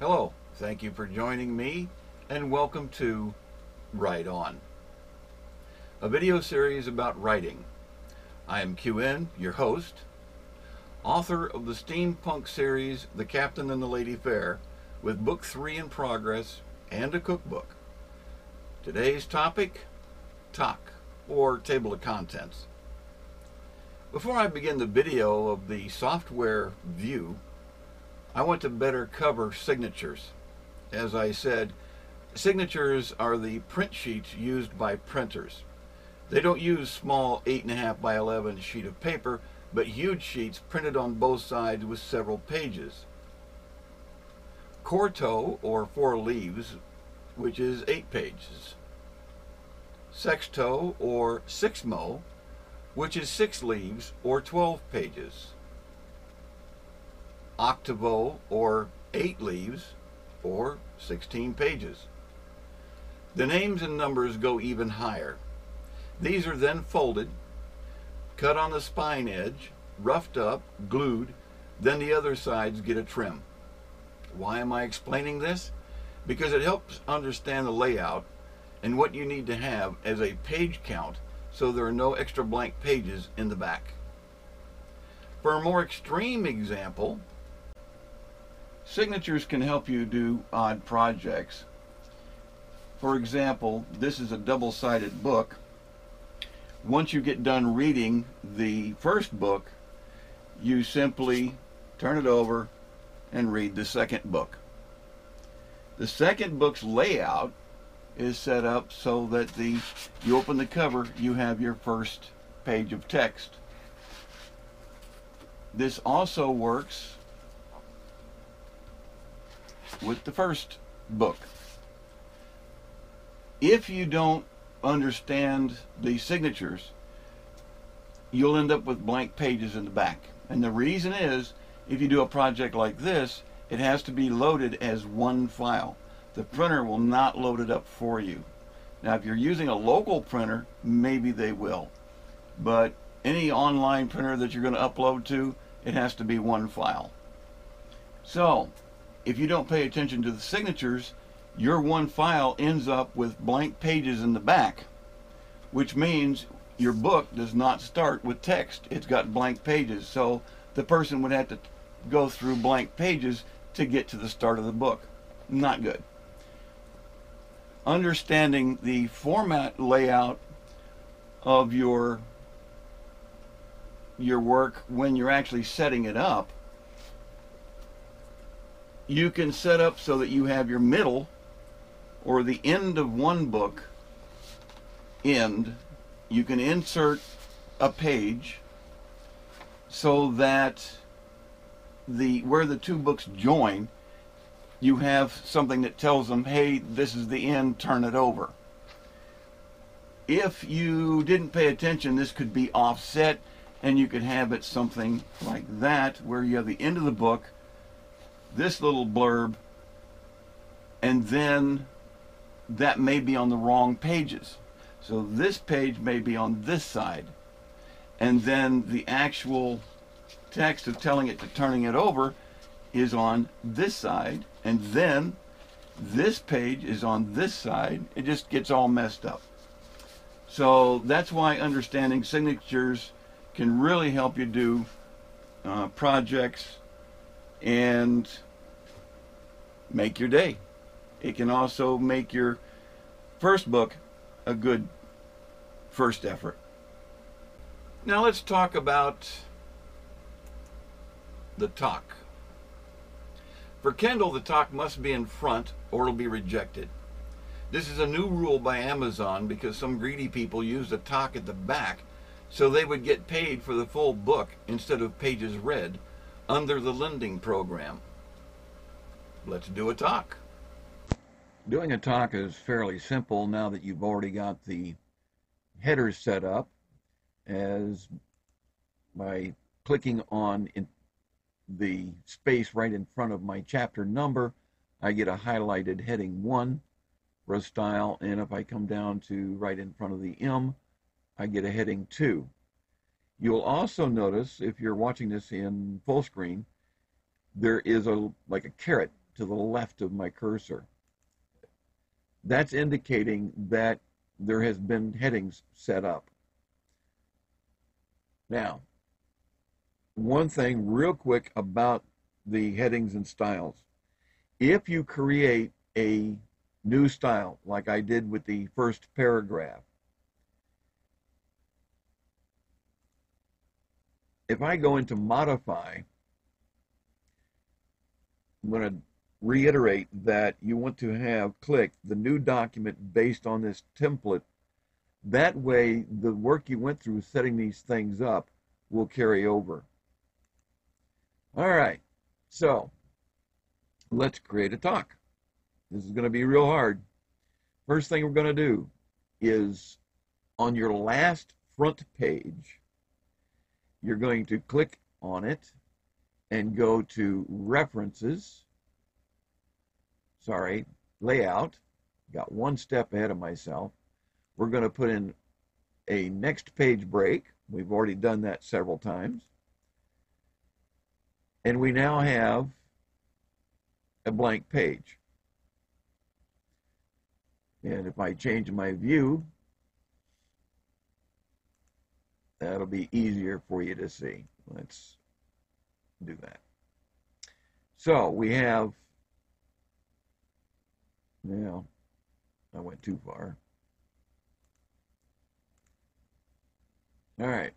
Hello, thank you for joining me and welcome to Write On, a video series about writing. I am Quinne, your host, author of the steampunk series The Captain and the Lady Fair, with book 3 in progress and a cookbook. Today's topic, talk, or table of contents. Before I begin the video of the software view, I want to better cover signatures. As I said, signatures are the print sheets used by printers. They don't use small 8.5 by 11 sheet of paper, but huge sheets printed on both sides with several pages. Quarto, or 4 leaves, which is 8 pages. Sexto, or sixmo, which is 6 leaves, or 12 pages. Octavo, or 8 leaves, or 16 pages. The names and numbers go even higher. These are then folded, cut on the spine edge, roughed up, glued, then the other sides get a trim. Why am I explaining this? Because it helps understand the layout and what you need to have as a page count so there are no extra blank pages in the back. For a more extreme example, signatures can help you do odd projects. For example, this is a double-sided book. Once you get done reading the first book, you simply turn it over and read the second book. The second book's layout is set up so that you open the cover, you have your first page of text. This also works with the first book. If you don't understand the signatures, you'll end up with blank pages in the back. And the reason is, if you do a project like this, it has to be loaded as one file. The printer will not load it up for you. Now, if you're using a local printer, maybe they will. But any online printer that you're going to upload to, it has to be one file. So, if you don't pay attention to the signatures, your one file ends up with blank pages in the back, which means your book does not start with text. It's got blank pages, so the person would have to go through blank pages to get to the start of the book. Not good. Understanding the format layout of your work when you're actually setting it up, you can set up so that you have your middle or the end of one book end. You can insert a page so that where the two books join, you have something that tells them, hey, this is the end, turn it over. If you didn't pay attention, this could be offset, and you could have it something like that, where you have the end of the book, this little blurb, and then that may be on the wrong pages. So this page may be on this side, and then the actual text of telling it to turning it over is on this side, and then this page is on this side. It just gets all messed up. So that's why understanding signatures can really help you do projects and make your day. It can also make your first book a good first effort. Now let's talk about the talk. For Kindle, the talk must be in front or it'll be rejected. This is a new rule by Amazon because some greedy people use the talk at the back so they would get paid for the full book instead of pages read under the lending program. Let's do a talk. Doing a talk is fairly simple now that you've already got the headers set up, as by clicking on the space right in front of my chapter number, I get a highlighted heading 1 for a style, and if I come down to right in front of the M, I get a heading 2. You'll also notice, if you're watching this in full screen, there is like a caret to the left of my cursor. That's indicating that there has been headings set up. Now, one thing real quick about the headings and styles. If you create a new style, like I did with the first paragraph, if I go into modify, I'm going to reiterate that you want to have clicked the new document based on this template. That way, the work you went through setting these things up will carry over. All right, so let's create a talk. This is going to be real hard. First thing we're going to do is on your last front page, you're going to click on it and go to references. Sorry, layout. Got one step ahead of myself. We're going to put in a next page break. We've already done that several times. And we now have a blank page. And if I change my view, that'll be easier for you to see. Let's do that. So we have, now I went too far. All right,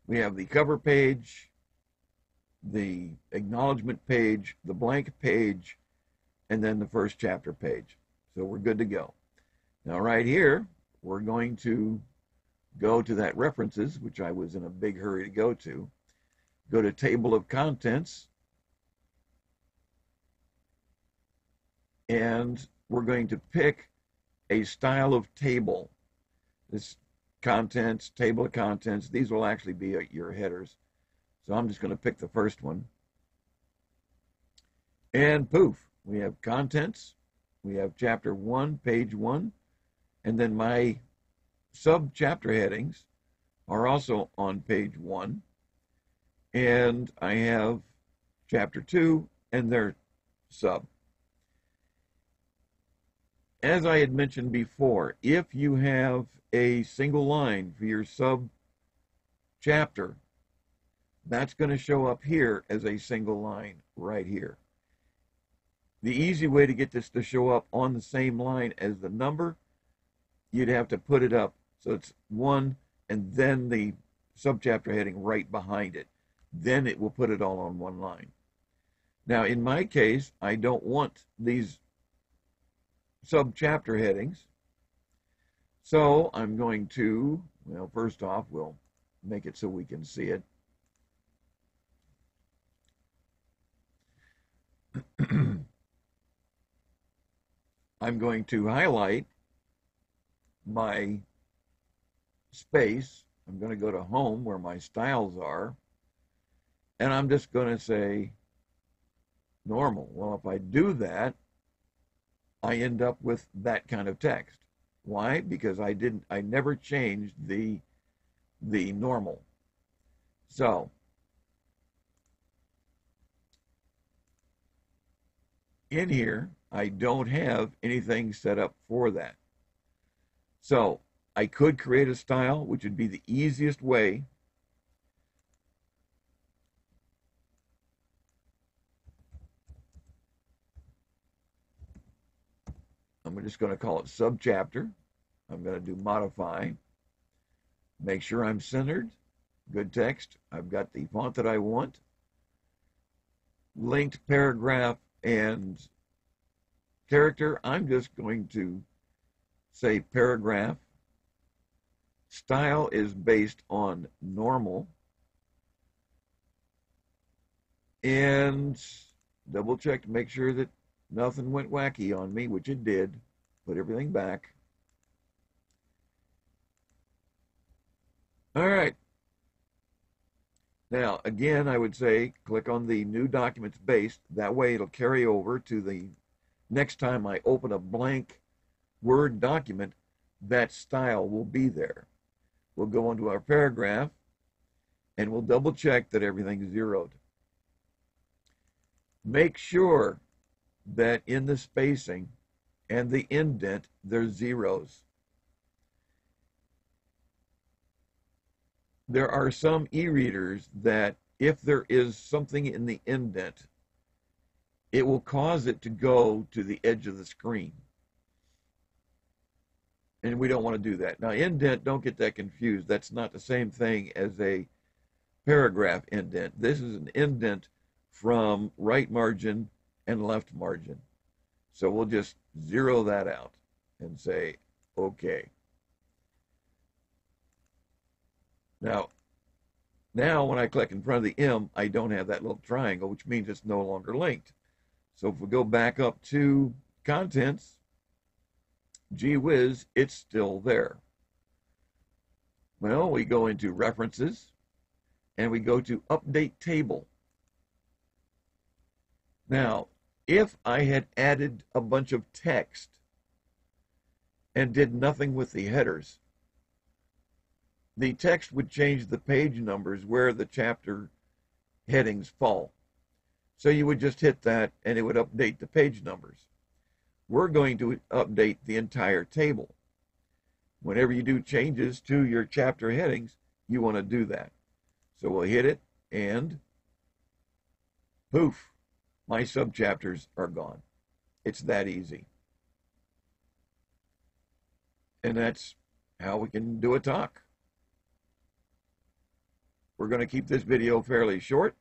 we have the cover page, the acknowledgement page, the blank page, and then the first chapter page. So we're good to go. Now right here, we're going to go to that references, which I was in a big hurry to go to table of contents, and we're going to pick a style of table. This contents, table of contents, these will actually be your headers. So I'm just going to pick the first one. And poof, we have contents, we have chapter 1, page 1, and then my sub-chapter headings are also on page 1. And I have chapter 2 and their sub. As I had mentioned before, if you have a single line for your sub-chapter, that's going to show up here as a single line right here. The easy way to get this to show up on the same line as the number, you'd have to put it up so it's 1 and then the subchapter heading right behind it. Then it will put it all on one line. Now, in my case, I don't want these subchapter headings. So I'm going to, well, first off, we'll make it so we can see it. I'm going to highlight my space. I'm going to go to home where my styles are. And I'm just going to say normal. Well, if I do that, I end up with that kind of text. Why? Because I never changed the normal. So in here, I don't have anything set up for that. So I could create a style, which would be the easiest way. I'm just going to call it subchapter. I'm going to do modify. Make sure I'm centered. Good text. I've got the font that I want. Linked paragraph and character. I'm just going to say paragraph. Style is based on normal. And double check to make sure that nothing went wacky on me, which it did. Put everything back. All right. Now, again, I would say click on the new documents based. That way it'll carry over to the next time I open a blank Word document, that style will be there. We'll go into our paragraph and we'll double check that everything's zeroed. Make sure that in the spacing and the indent, there's zeros. There are some e-readers that if there is something in the indent, it will cause it to go to the edge of the screen. And we don't want to do that. Now, indent, don't get that confused. That's not the same thing as a paragraph indent. This is an indent from right margin and left margin. So we'll just zero that out and say, okay. Now when I click in front of the M, I don't have that little triangle, which means it's no longer linked. So if we go back up to contents, gee whiz, it's still there. Well, we go into references and we go to update table. Now, if I had added a bunch of text and did nothing with the headers, the text would change the page numbers where the chapter headings fall. So you would just hit that and it would update the page numbers. We're going to update the entire table. Whenever you do changes to your chapter headings, you want to do that. So we'll hit it and poof, my subchapters are gone. It's that easy. And that's how we can do a talk. We're going to keep this video fairly short,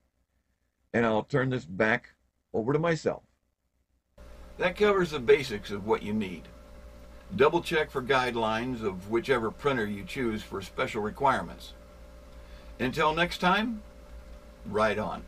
and I'll turn this back over to myself. That covers the basics of what you need. Double check for guidelines of whichever printer you choose for special requirements. Until next time, write on.